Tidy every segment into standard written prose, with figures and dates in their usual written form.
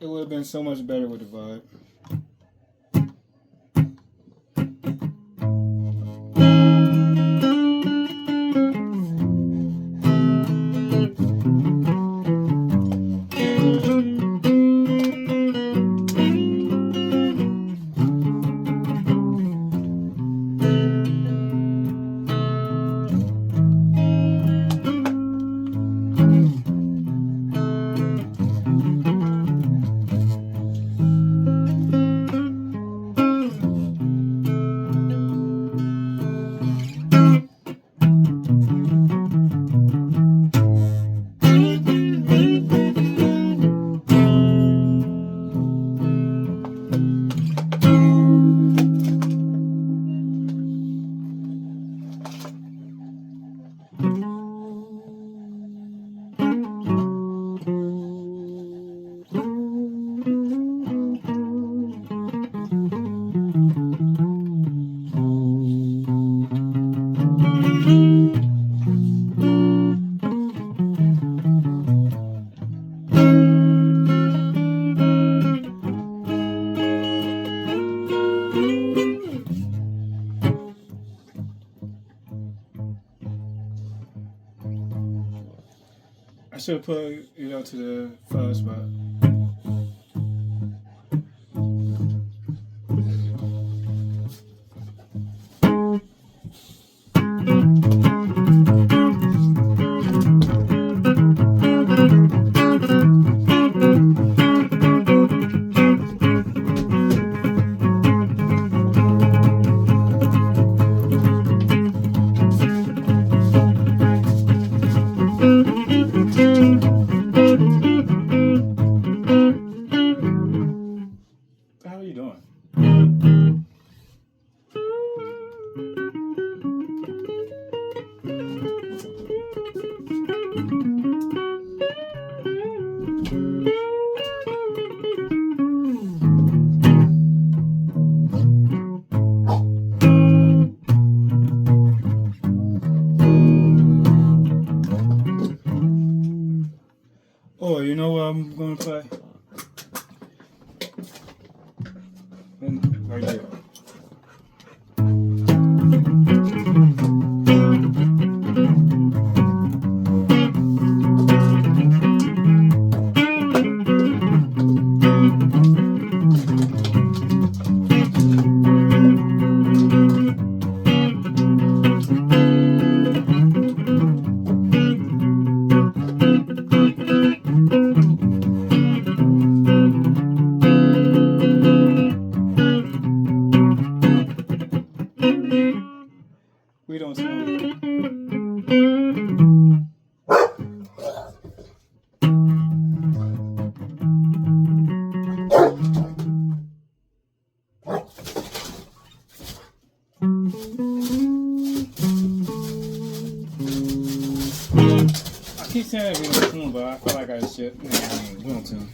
It would have been so much better with the vibe. I should have put to the first spot. How are you doing? Oh, you know what I'm gonna play? Right there. We don't smoke. I keep saying we don't tune, but I feel like I should. Man, we don't tune.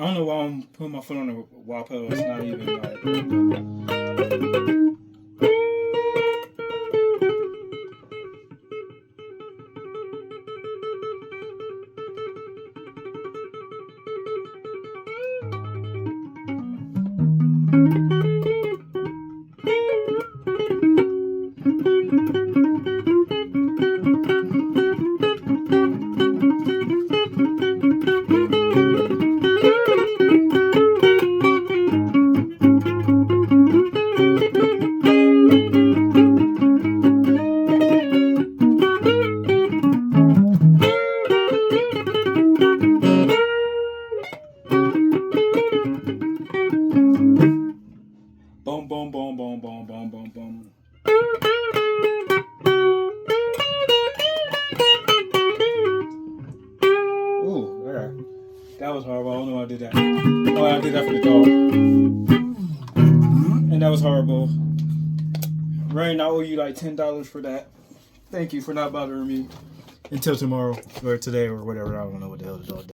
I don't know why I'm putting my foot on the wall pedal. It's not even like. Boom, boom, boom, boom, boom, boom, boom, boom. Ooh, okay. That was horrible. I don't know why I did that. Oh, I did that for the dog. And that was horrible. Rain, I owe you like $10 for that. Thank you for not bothering me. Until tomorrow or today or whatever. I don't know what the hell is all day.